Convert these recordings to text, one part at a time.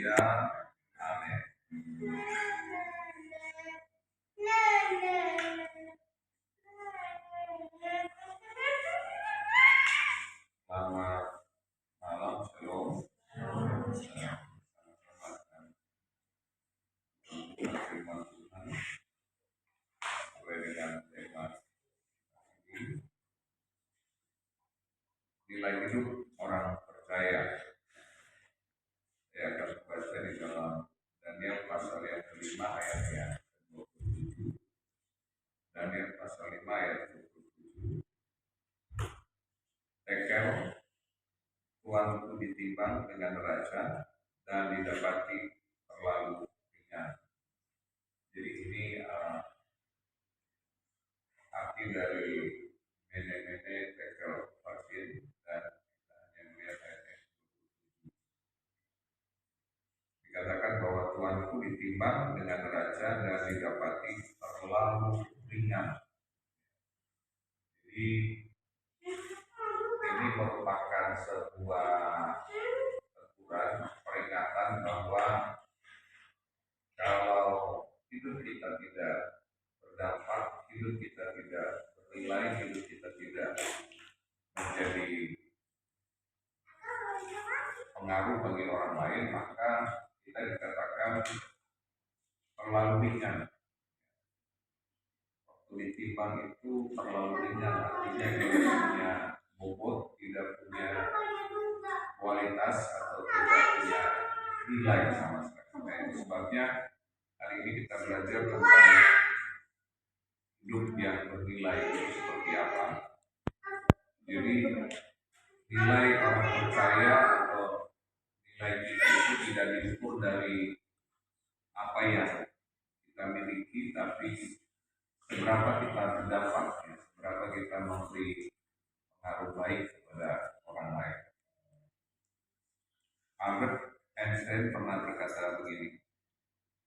Haleluya. Amin. Selamat malam, shalom. Firman Tuhan sesuai dengan tema ini, nilai hidup orang percaya. Saya akan membaca di dalam Daniel pasal yang kelima ayatnya 27. Daniel pasal 5 ayat 27. Tekel, Tuhan itu ditimbang dengan raja dan didapati terlalu ringan. Jadi ini arti dari mene-mene tekel vaksin, dan kita hanya melihat ayatnya. Dikatakan bahwa Tuhan itu ditimbang dengan raja dan didapati terlalu ringan. Jadi ini merupakan sebuah teguran, peringatan bahwa kalau hidup kita tidak berdampak, hidup kita tidak bernilai, hidup kita tidak menjadi pengaruh bagi orang lain, maka kita dikatakan terlalu ringan. Waktu ditimbang itu terlalu ringan, artinya tidak punya bobot, tidak punya kualitas, atau tidak punya nilai sama sekali. Nah, itu sebabnya hari ini kita belajar tentang hidup yang bernilai itu seperti apa. Jadi nilai orang percaya atau nilai kita itu tidak diukur dari apa yang kita miliki, tapi seberapa kita berdampak, seberapa kita memberi pengaruh baik kepada orang lain. Albert Einstein pernah berkata begini,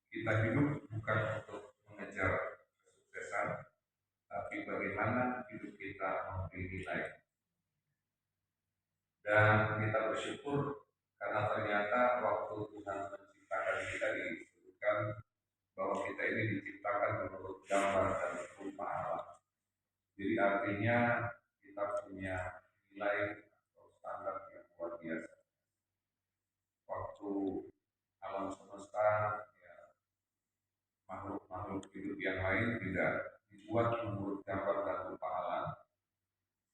kita hidup bukan untuk mengejar kesuksesan, tapi bagaimana hidup kita memberi nilai. Dan kita bersyukur karena ternyata waktu Tuhan menciptakan kita disebutkan bahwa kita ini diciptakan menurut gambar dan rupa Allah. Jadi artinya kita punya nilai atau standar yang luar biasa. Waktu alam semesta, ya, makhluk-makhluk hidup yang lain tidak dibuat menurut gambar dan rupa Allah,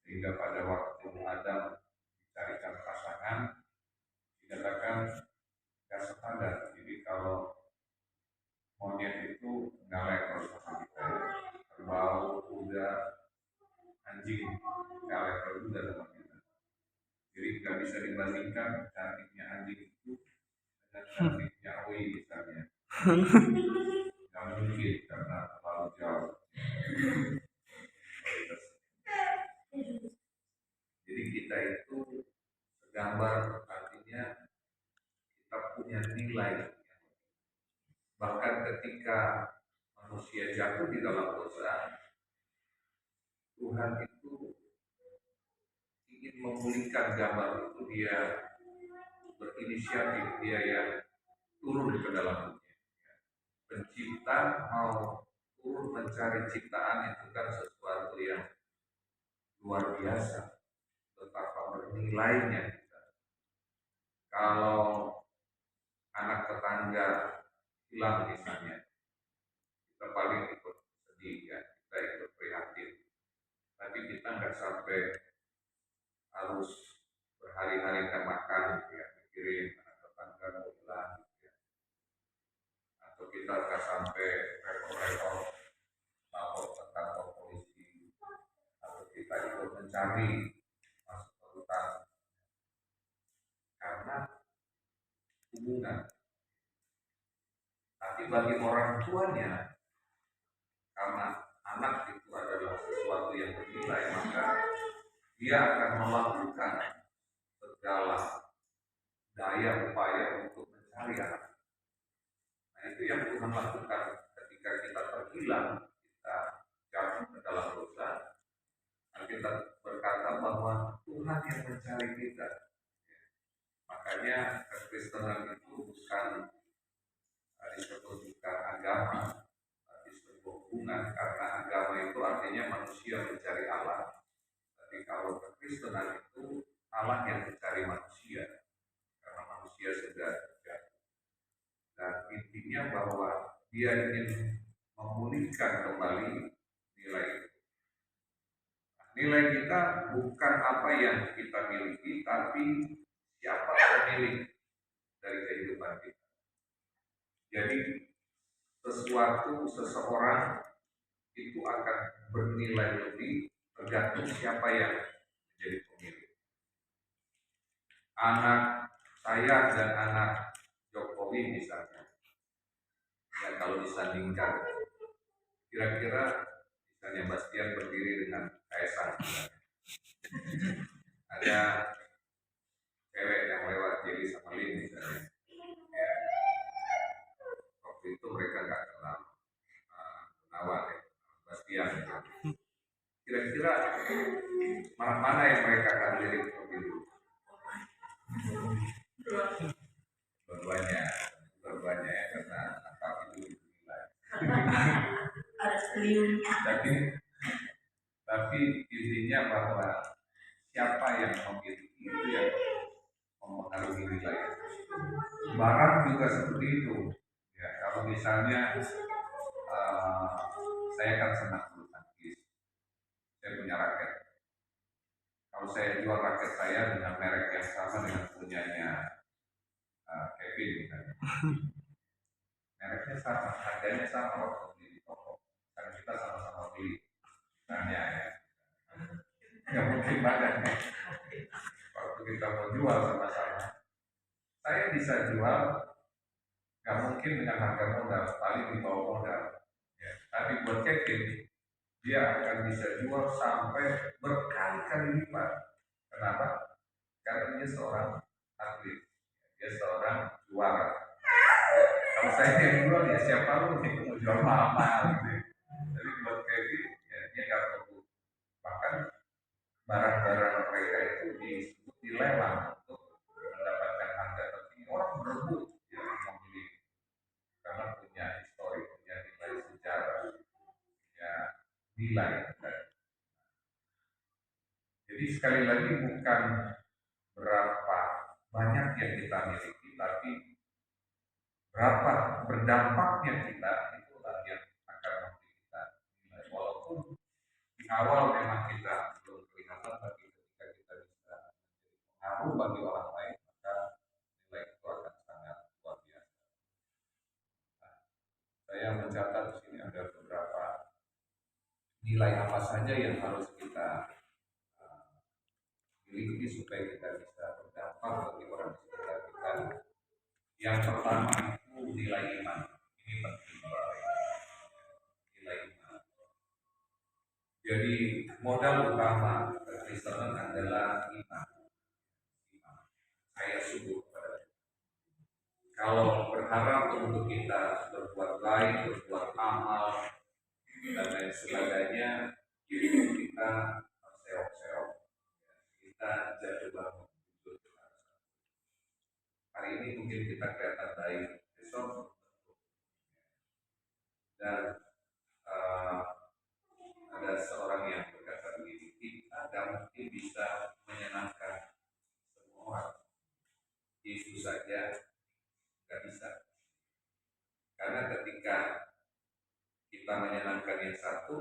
sehingga pada waktu Adam dicarikan pasangan, dikatakan gak sepadan. Jadi kalau monyet itu nggak level sama kita, kerbau, kuda, anjing nggak level juga sama kita. Jadi nggak bisa dibandingkan cantiknya anjing itu dengan cantiknya Oi misalnya. Nggak mungkin karena terlalu jauh. Jadi kita itu segambar, artinya kita punya nilai. Bahkan ketika manusia jatuh di dalam dosa, Tuhan itu ingin memulihkan gambar itu. Dia berinisiatif, dia yang turun ke dalam dunia. Pencipta mau turun mencari ciptaan itu kan sesuatu yang luar biasa, betapa bernilainya kita. Kalau anak tetangga hilang misalnya, kita paling ikut sedih, ya, kita ikut prihatin. Tapi kita nggak sampai harus berhari-hari nggak makan, ya, mikirin anak tetangga mau hilang, ya. Atau kita nggak sampai repot-repot lapor ke kantor polisi, atau kita ikut mencari masuk ke hutan, karena hubungan. Tapi bagi orang tuanya, karena anak itu adalah sesuatu yang bernilai, maka dia akan melakukan segala daya upaya untuk mencari anak. Nah, itu yang Tuhan lakukan ketika kita terhilang, kita jatuh ke dalam dosa. Kita berkata bahwa Tuhan yang mencari kita, maka Makanya kekristenan itu bukan disebut bukan agama, tapi sebuah hubungan, karena agama itu artinya manusia mencari Allah. Tapi kalau kekristenan itu Allah yang mencari manusia, karena manusia sudah jatuh. Dan intinya bahwa dia ingin memulihkan kembali nilai itu. Nilai kita bukan apa yang kita miliki, tapi siapa pemilik dari kehidupan kita. Jadi seseorang itu akan bernilai lebih tergantung siapa yang menjadi pemilik. Anak saya dan anak Jokowi misalnya, ya kalau disandingkan, kira-kira misalnya Bastian berdiri dengan Kaisang, ada cewek yang lewat jadi sama Lin misalnya, ya, waktu itu mereka nggak kenal Gunawan, Bastian. Kira-kira mana yang mereka akan lirik pemilu? Dua-duanya ya, karena apa itu dinilai. Tapi intinya bahwa siapa yang memiliki itu yang mempengaruhi nilai. Barang juga seperti itu. Ya, kalau misalnya saya kan senang bulu tangkis, saya punya raket. Kalau saya jual raket saya dengan merek yang sama dengan punyanya Kevin misalnya, mereknya sama, harganya sama waktu beli di toko, karena kita sama-sama beli, misalnya ya, nggak mungkin banget nih. Waktu kita mau jual sama-sama, saya bisa jual nggak mungkin dengan harga modal, paling di bawah modal. Ya. Tapi buat Kevin, dia akan bisa jual sampai berkali-kali lipat. Kenapa? Karena dia seorang atlet, dia seorang juara. Kalau saya yang jual ya siapa lu nih mau jual mahal gitu. Jadi buat Kevin, ya, dia nggak perlu. Bahkan barang-barang mereka itu disebut dilelang untuk mendapatkan harga tertinggi. Orang berebut ya membeli karena punya histori, punya nilai sejarah, punya nilai. Jadi sekali lagi bukan berapa banyak yang kita miliki, tapi berapa berdampaknya kita, itulah yang akan memberi kita nilai. Walaupun di awal memang kita belum kelihatan, tapi ketika kita bisa menjadi pengaruh bagi orang lain, maka nilai itu akan sangat luar biasa. Nah, saya mencatat di sini ada beberapa nilai apa saja yang harus kita miliki supaya kita bisa berdampak bagi orang di sekitar kita. Yang pertama itu nilai iman. Ini penting banget. Nilai iman. Jadi modal utama kekristenan adalah iman. Saya sungguh kepada kalau berharap untuk kita berbuat baik, berbuat amal dan lain sebagainya, itu kita seok-seok, kita jatuh bangun. Hari ini mungkin kita kelihatan baik, besok dan ada seorang yang berkata begini, kita tidak mungkin bisa menyenangkan semua orang. Itu saja nggak bisa. Karena ketika kita menyenangkan yang satu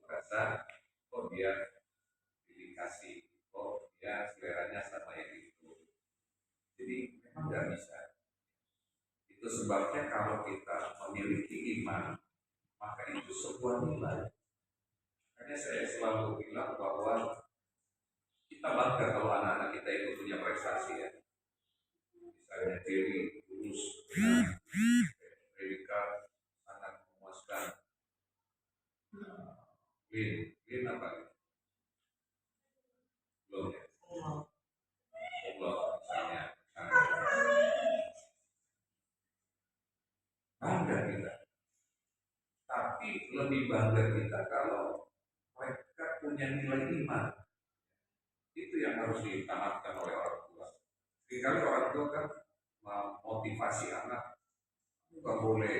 merasa, oh dia pilih kasih, oh dia seleranya sama yang itu. Jadi memang nggak bisa. Itu sebabnya kalau kita memiliki iman, maka itu sebuah nilai. Makanya saya selalu bilang bahwa kita bangga kalau anak-anak kita itu punya prestasi ya. Misalnya Jerry lulus dengan predikat sangat memuaskan. Lin apa? Belum ya? Allah misalnya. Bangga kita. Tapi lebih bangga kita kalau mereka punya nilai iman. Itu yang harus ditanamkan oleh orang tua. Seringkali orang tua kan memotivasi anak, kamu nggak boleh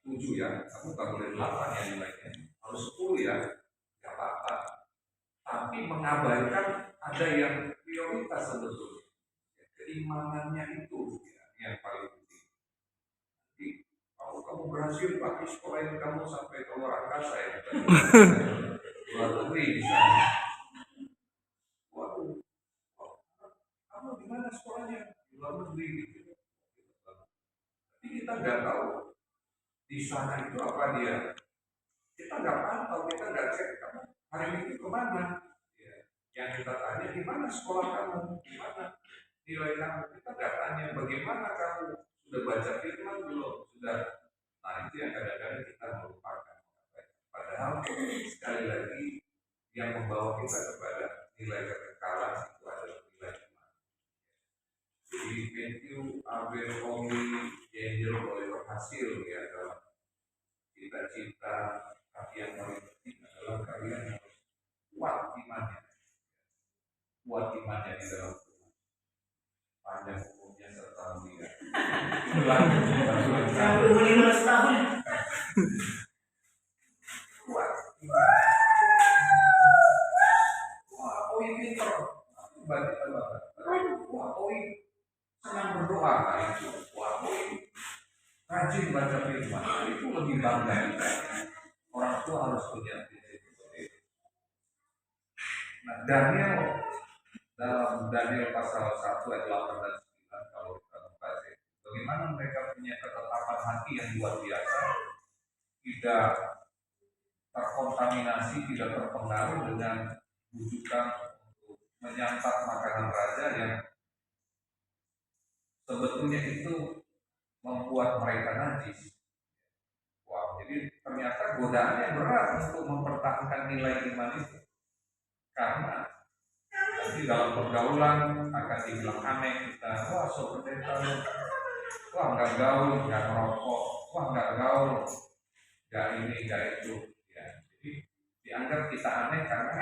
7 ya, kamu nggak boleh 8 ya nilainya, harus 10 ya, nggak apa-apa. Tapi mengabaikan ada yang prioritas sebetulnya, keimanannya itu ya, yang paling penting. Jadi kalau kamu berhasil Pak di sekolah ini kamu sampai ke luar angkasa ya, luar negeri misalnya. Waduh, kamu di mana sekolahnya? Di luar negeri gitu. Tapi kita nggak tahu di sana itu apa dia. Kita nggak pantau, kita nggak cek kamu hari ini kemana. Ya. Yang kita tanya di mana sekolah kamu, di mana nilai kamu. Kita nggak tanya bagaimana kamu sudah baca firman belum, sudah. Nah itu yang kadang-kadang kita melupakan. Padahal sekali lagi yang membawa kita kepada nilai kekekalan itu adalah nilai iman. Jadi Matthew Abel Omi Angel boleh berhasil ya dalam cita-cita, tapi yang paling penting adalah kalian yang kuat imannya, kuat imannya di dalam Tuhan. Panjang umurnya serta mulia. Ulang, Sampai 15 tahun. kuat iman. Wah, Oi pinter. Baca banget. Wah, Oi senang berdoa. Nah, itu. Wah, Oi rajin baca firman. Nah, itu lebih bangga. Orang tua harus punya prinsip seperti itu. Nah, Daniel dalam Daniel pasal 1 ayat 8 dan 9 kalau kita membaca bagaimana mereka punya ketetapan hati yang luar biasa, tidak terkontaminasi, tidak terpengaruh dengan bujukan untuk menyantap makanan raja yang sebetulnya itu membuat mereka najis. Wow, jadi ternyata godaannya berat untuk mempertahankan nilai iman itu. Karena nanti dalam pergaulan akan dibilang aneh kita, wah so pendeta, wah nggak gaul, nggak merokok, wah nggak gaul, nggak ini, nggak itu. Ya, jadi dianggap kita aneh karena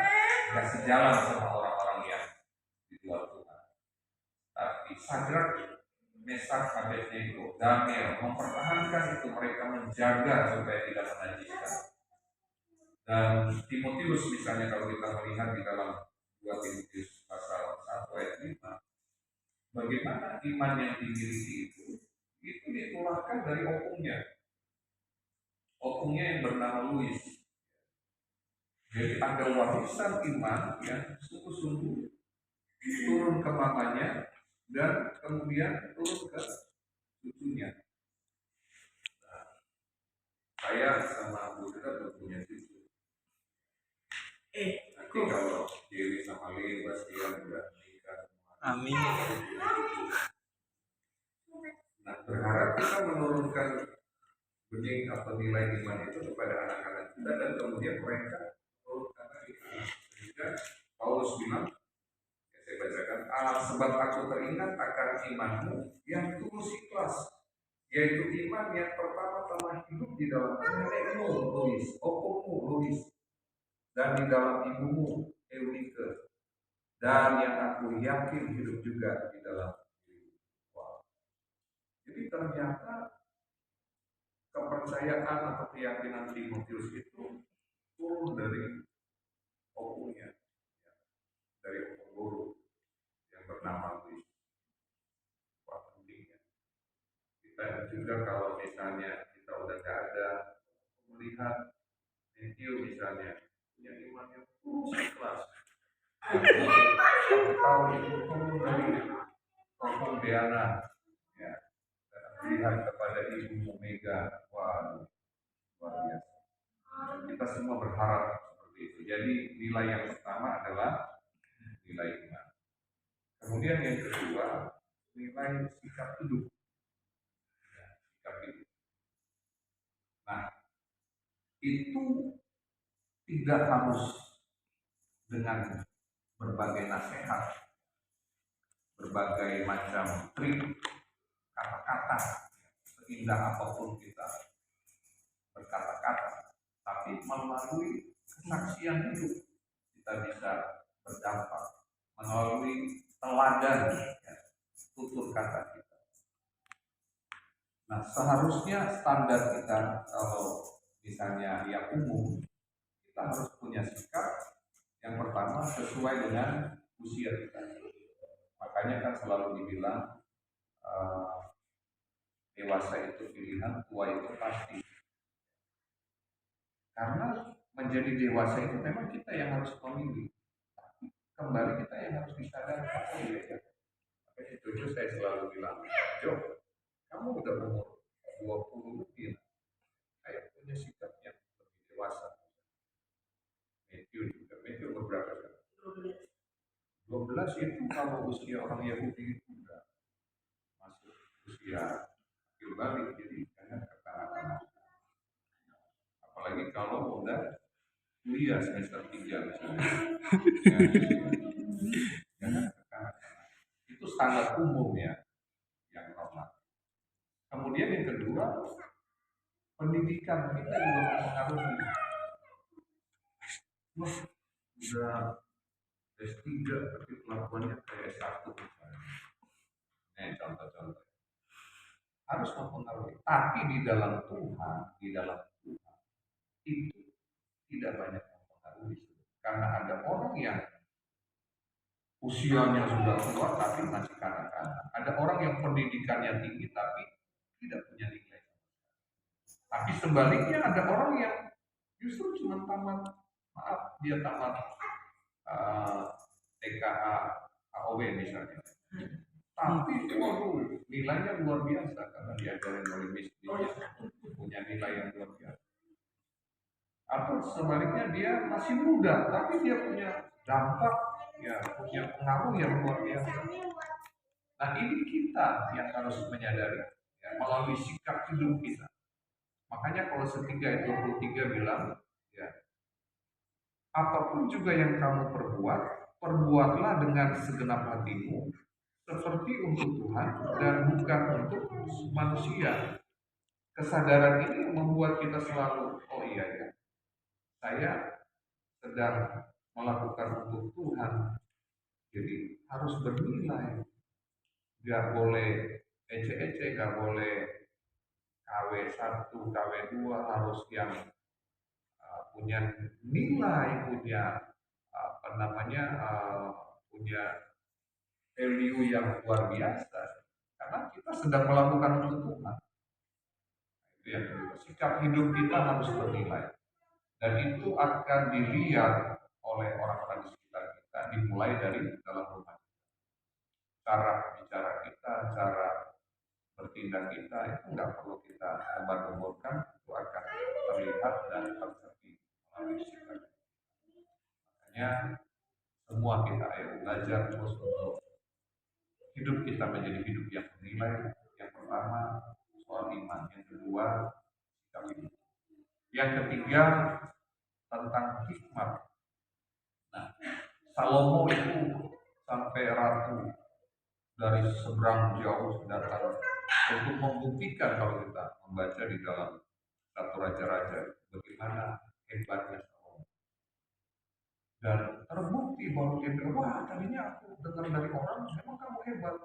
nggak sejalan sama orang-orang yang di luar Tuhan. Tapi Sadrak, Mesak, Abednego, Daniel mempertahankan itu, mereka menjaga supaya tidak menajiskan. Dan Timotius misalnya kalau kita melihat di dalam 2 Timotius pasal 1 ayat 5, bagaimana iman yang dimiliki itu ditularkan dari opungnya yang bernama Louis. Jadi ada warisan iman yang sungguh-sungguh turun ke mamanya dan kemudian turun ke cucunya. Nah, saya sama Bu Rita belum punya cucu. Nanti kalau Jerry sama Lee, Bastian udah menikah, Amin. nah berharap kita menurunkan benih atau nilai iman itu kepada anak-anak kita dan kemudian mereka menurunkan lagi. Sehingga Paulus bilang, ya saya bacakan, sebab aku teringat akan imanmu yang tulus ikhlas, yaitu iman yang pertama-tama hidup di dalam nenekmu Lois, opungmu Lois, dan di dalam ibumu Eunike, dan yang aku yakin hidup juga di dalam dirimu. Wow. Jadi ternyata kepercayaan atau keyakinan Timotius itu turun dari opungnya, ya, dari opung guru yang bernama Louis. Wah, pentingnya. Kita juga kalau misalnya kita udah gak ada, melihat Matthew misalnya punya iman yang tulus ikhlas. Satu tahun itu turun dari opung Diana, ya, dan melihat kepada ibu Mega, wah luar biasa. Kita semua berharap seperti itu. Jadi nilai yang pertama adalah nilai iman. Kemudian yang kedua, nilai sikap hidup. Ya, sikap hidup. Nah, itu tidak harus dengan berbagai nasihat, berbagai macam trik, kata-kata, seindah apapun kita berkata-kata, tapi melalui kesaksian hidup kita bisa berdampak, melalui teladan, ya, tutur kata kita. Nah, seharusnya standar kita kalau misalnya yang umum, kita harus punya sikap yang pertama sesuai dengan usia kita. Makanya kan selalu dibilang dewasa itu pilihan, tua itu pasti. Karena menjadi dewasa itu memang kita yang harus memilih. Kembali kita yang harus disadarkan. Oh iya ya. Makanya itu saya selalu bilang, Jo, kamu udah umur 20 lebih, saya punya sikap yang lebih dewasa. Matthew juga, Matthew berberapa kan? 12 itu kalau usia orang Yahudi itu udah masuk usia akil balik, jadi jangan kekanak-kanak. Apalagi kalau udah kuliah semester 3 misalnya. Jangan kekanak-kanak. Itu standar umum ya, yang normal. Kemudian yang kedua, pendidikan kita juga mempengaruhi. Wah, udah S3 tapi kelakuannya kayak S1 misalnya. Contoh-contoh. Harus mempengaruhi. Tapi di dalam Tuhan itu tidak banyak mempengaruhi. Karena ada orang yang usianya sudah tua tapi masih kanak-kanak. Ada orang yang pendidikannya tinggi tapi tidak punya nilai. Tapi sebaliknya ada orang yang justru cuma tamat, maaf dia tamat TKA, AOW misalnya. Tapi waduh, nilainya luar biasa karena diajarin oleh bisnisnya, punya nilai yang luar biasa. Atau sebaliknya dia masih muda tapi dia punya dampak, ya punya pengaruh yang luar biasa. Nah ini kita yang harus menyadari ya, melalui sikap hidup kita. Makanya kalau setiga ayat 23 bilang ya, apapun juga yang kamu perbuat, perbuatlah dengan segenap hatimu seperti untuk Tuhan dan bukan untuk manusia. Kesadaran ini membuat kita selalu, oh iya ya, saya sedang melakukan untuk Tuhan. Jadi harus bernilai. Gak boleh ece-ece, gak boleh KW1, KW2, harus yang punya nilai, punya apa namanya, punya value yang luar biasa. Karena kita sedang melakukan untuk Tuhan. Itu yang kedua. Sikap hidup kita harus bernilai. Dan itu akan dilihat oleh orang-orang di sekitar kita, dimulai dari dalam rumah. Cara bicara kita, cara bertindak kita, itu nggak perlu kita gembar-gemborkan, itu akan terlihat dan tercermin melalui sikap. Makanya semua kita ayo belajar terus untuk hidup kita menjadi hidup yang bernilai. Yang pertama soal iman, yang kedua sikap hidup, yang ketiga tentang hikmat. Nah, Salomo itu sampai ratu dari seberang jauh datang untuk membuktikan, kalau kita membaca di dalam Satu Raja-Raja, bagaimana hebatnya Salomo. Dan terbukti bahwa dia bilang, wah tadinya aku dengar dari orang, memang kamu hebat.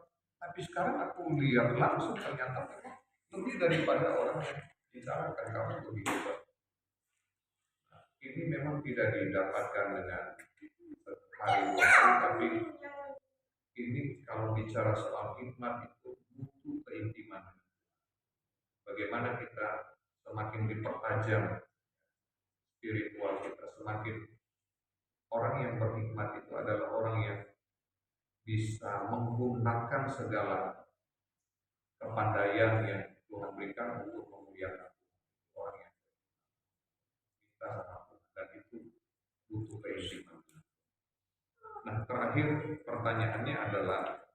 Tapi sekarang aku lihat langsung ternyata memang lebih daripada orang yang bicarakan, kamu lebih hebat. Nah, ini memang tidak didapatkan dengan hari dua hari, tapi ini kalau bicara soal hikmat itu butuh keintiman. Bagaimana kita semakin dipertajam spiritual kita, semakin orang yang berhikmat itu adalah orang yang bisa menggunakan segala kepandaian yang Tuhan berikan untuk memuliakan orang yang kita sama, dan itu butuh keintiman. Nah, terakhir pertanyaannya adalah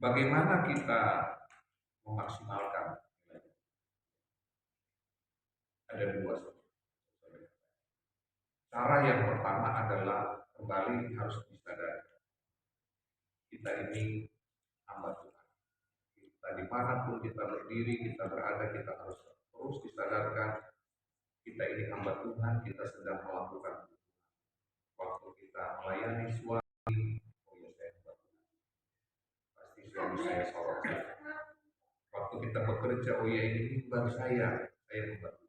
bagaimana kita memaksimalkan. Ada dua. Cara yang pertama adalah kembali harus disadari kita ini hamba Tuhan. Kita dimanapun kita berdiri, kita berada, kita harus terus disadarkan kita ini hamba Tuhan, kita sedang melakukan waktu kita melayani suami, oh ya saya hamba Tuhan. selalu saya sorot. Waktu kita bekerja, oh ya ini mimbar saya membantu.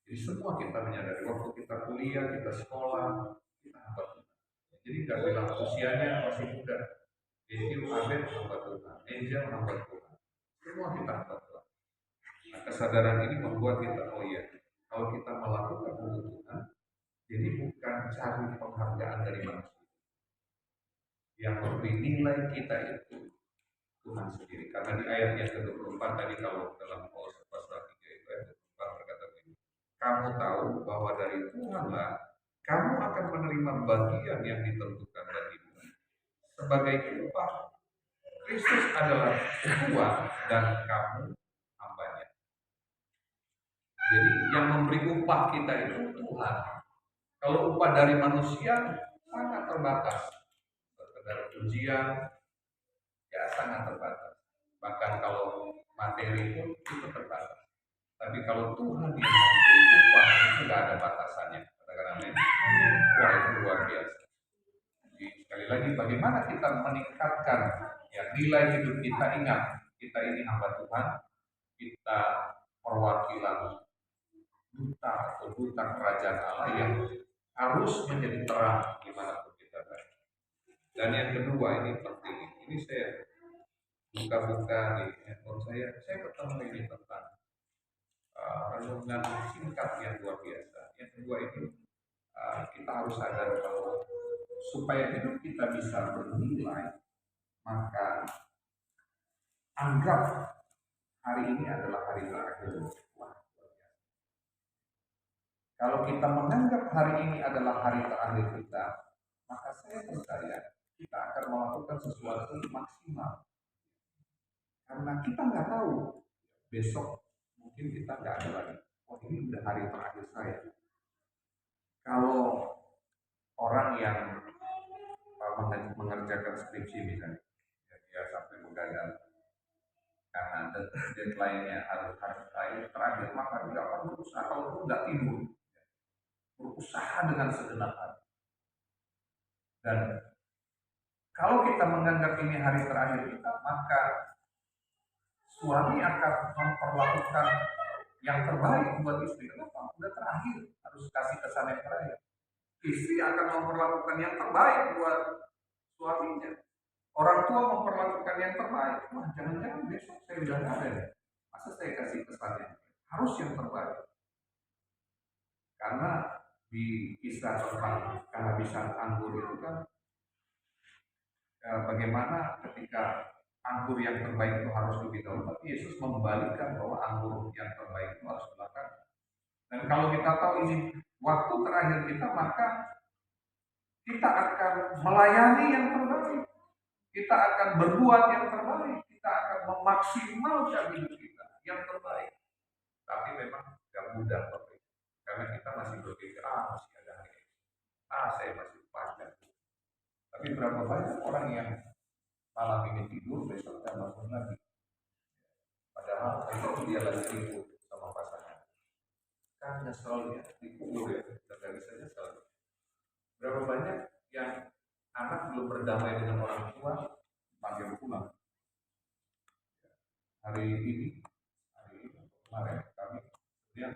Jadi semua kita menyadari waktu kita kuliah, kita sekolah, kita hamba Tuhan. Jadi nggak bilang usianya masih muda. Jadi Abed hamba Tuhan, Angel hamba Tuhan. Semua kita hamba Tuhan. Nah, kesadaran ini membuat kita, oh iya, kalau kita melakukan untuk Tuhan, jadi bukan cari penghargaan dari manusia. Yang memberi nilai kita itu Tuhan sendiri. Karena di ayat yang ke-24 tadi, kalau dalam pasal 3 itu ayat 24 berkata begini, kamu tahu bahwa dari Tuhanlah kamu akan menerima bagian yang ditentukan bagimu. Sebagai upah, Kristus adalah Tuhan dan kamu hambanya. Jadi yang memberi upah kita itu Tuhan. Kalau upah dari manusia sangat terbatas. Sekedar ujian ya sangat terbatas. Bahkan kalau materi pun itu terbatas. Tapi kalau Tuhan yang memberi upah itu tidak ada batasannya. Katakan amin. Wah, itu luar biasa. Jadi sekali lagi, bagaimana kita meningkatkan ya nilai hidup kita? Ingat, kita ini hamba Tuhan, kita perwakilan duta atau duta kerajaan Allah yang harus menjadi terang dimanapun kita berada. Dan yang kedua, ini penting, ini saya buka-buka di handphone saya ketemu ini tentang renungan singkat yang luar biasa. Yang kedua ini kita harus sadar bahwa supaya hidup kita bisa bernilai, maka anggap hari ini adalah hari terakhir. Kalau kita menganggap hari ini adalah hari terakhir kita, maka saya percaya kita akan melakukan sesuatu maksimal. Karena kita nggak tahu besok mungkin kita nggak ada lagi. Oh, ini udah hari terakhir saya. Kalau orang yang mengerjakan skripsi misalnya, ya, dia sampai menggagal karena deadline-nya harus terakhir, maka dia akan berusaha, kalau nggak tidur, berusaha dengan segenap hati. Dan kalau kita menganggap ini hari terakhir kita, maka suami akan memperlakukan yang terbaik buat istri. Kenapa? Udah terakhir, harus kasih kesan yang terakhir. Istri akan memperlakukan yang terbaik buat suaminya. Orang tua memperlakukan yang terbaik. Wah, jangan-jangan besok saya udah nggak ada ya. Masa saya kasih kesannya? Harus yang terbaik. Karena di kisah tentang kehabisan anggur itu kan, bagaimana ketika anggur yang terbaik itu harus lebih dahulu, tapi Yesus membalikkan bahwa anggur yang terbaik itu harus belakangan. Dan kalau kita tahu ini waktu terakhir kita, maka kita akan melayani yang terbaik. Kita akan berbuat yang terbaik. Kita akan memaksimalkan hidup kita yang terbaik. Tapi memang gak mudah, Bapak. Karena kita masih berpikir, masih ada hari ini. Saya masih panjang. Tapi berapa banyak orang yang malam ini tidur, besoknya bangun lagi. Padahal itu dia lagi ribut sama pasangan. Kan nyesel ya, dikubur ya, dan gak bisa nyesel. Berapa banyak yang anak belum berdamai dengan orang tua, panggil pulang. Hari ini kemarin kami kemudian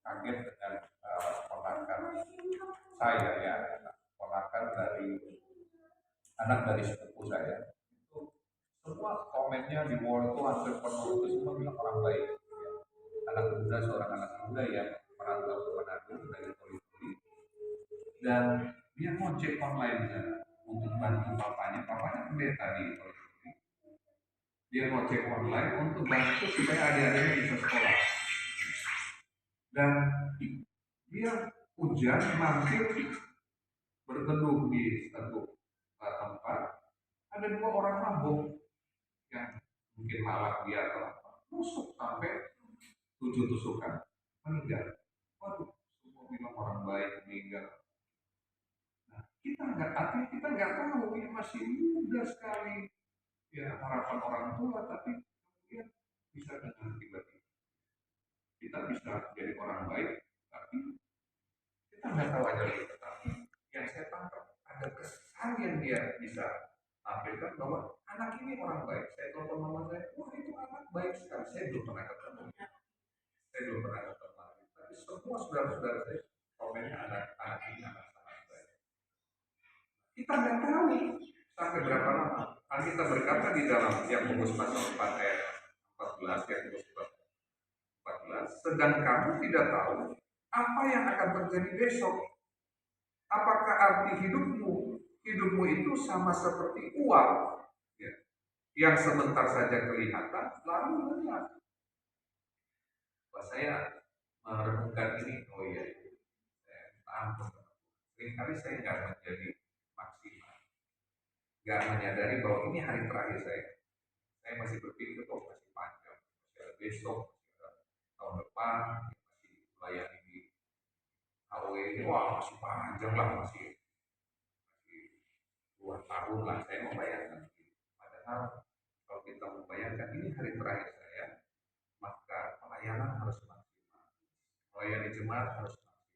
kaget dengan ponakan saya ya, ponakan dari anak dari sepupu saya. Itu semua komennya di wall itu hampir penuh, itu semua bilang orang baik. Anak muda, seorang anak muda yang merantau ke Manado dari Toli-Toli, dan dia ngojek online untuk bantu papanya pendeta di Toli-Toli. Dia ngojek online untuk bantu supaya adik-adiknya bisa sekolah. Dan dia hujan mampir berteduh di satu tempat, ada dua orang mabuk yang mungkin malak dia atau apa, tusuk sampai 7 tusukan, meninggal. Waduh, semua bilang orang baik meninggal. Nah, kita nggak tahu, ini masih muda sekali ya, harapan orang tua, tapi kemudian bisa dengan tiba-tiba kita bisa jadi orang baik, tapi kita nggak tahu aja kita. Tapi yang saya tangkap ada kesan yang dia bisa tampilkan bahwa anak ini orang baik. Saya telepon mama saya, wah itu anak baik sekali. Saya belum pernah ketemu, saya belum pernah ketemu. Tapi semua saudara-saudara saya komennya anak ini anak sangat baik. Kita nggak tahu sampai berapa lama. Kan kita berkata di dalam Yakobus pasal 4 ayat 14, Yakobus 14, sedang kamu tidak tahu apa yang akan terjadi besok. Apakah arti hidupmu itu sama seperti uang, ya, yang sebentar saja kelihatan lalu lenyap. Wah, saya merenungkan ini, oh iya, saya minta ampun. Seringkali saya nggak menjadi maksimal, nggak menyadari bahwa ini hari terakhir saya. Saya masih berpikir, oh masih panjang, masih ada besok, masih ada tahun depan, masih melayani di HW ini, wah masih panjang lah, masih 2 tahun lah saya membayangkan. Padahal kalau kita membayangkan ini hari terakhir saya, maka pelayanan harus maksimal, melayani jemaat harus maksimal,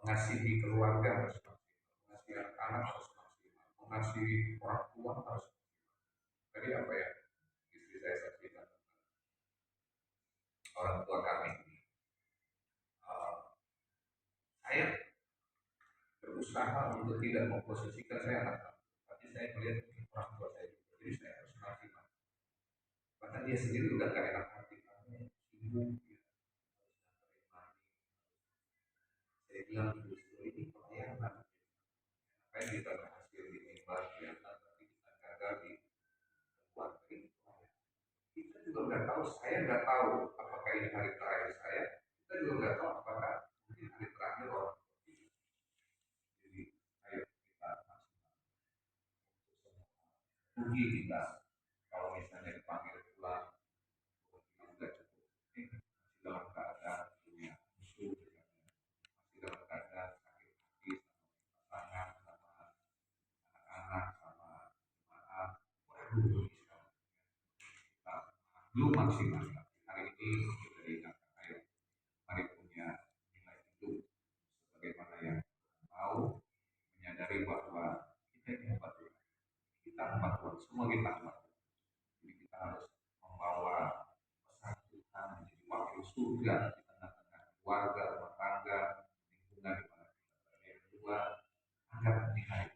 mengasihi keluarga harus maksimal, mengasihi anak-anak harus maksimal, mengasihi orang tua harus maksimal. Tadi apa ya istri saya saksikan, orang tua kami ini, saya berusaha untuk tidak memposisikan saya anak kami, tapi saya melihat orang tua saya juga, jadi saya harus maksimal. Bahkan dia sendiri udah gak enak hati, kamu sibuk, ya, saya bilang justru ini pelayanan. Kayak kita berhasil di mimbar kelihatan, tapi kita gagal di luar negeri. Kita juga nggak tahu, saya nggak tahu apakah ini hari terakhir saya. Kita juga nggak tahu apakah mungkin hari terakhir orang tua kita. Jadi ayo kita maksimal untuk semua. Rugi kita kalau misalnya dipanggil pulang, kita nggak cukup. Masih dalam keadaan punya musuh, masih dalam keadaan sakit hati sama pasangan, sama anak-anak, sama jemaat. Waduh, kita belum maksimal. Hari ini kita diingatkan, ayo mari punya nilai hidup sebagaimana yang mau menyadari bahwa kita ini hamba Tuhan. Kita hamba Tuhan, semua kita hamba Tuhan. Jadi kita harus membawa pesan Tuhan menjadi wakil surga di tengah-tengah keluarga, rumah tangga, lingkungan di mana kita berada. Yang kedua, anggap ini hari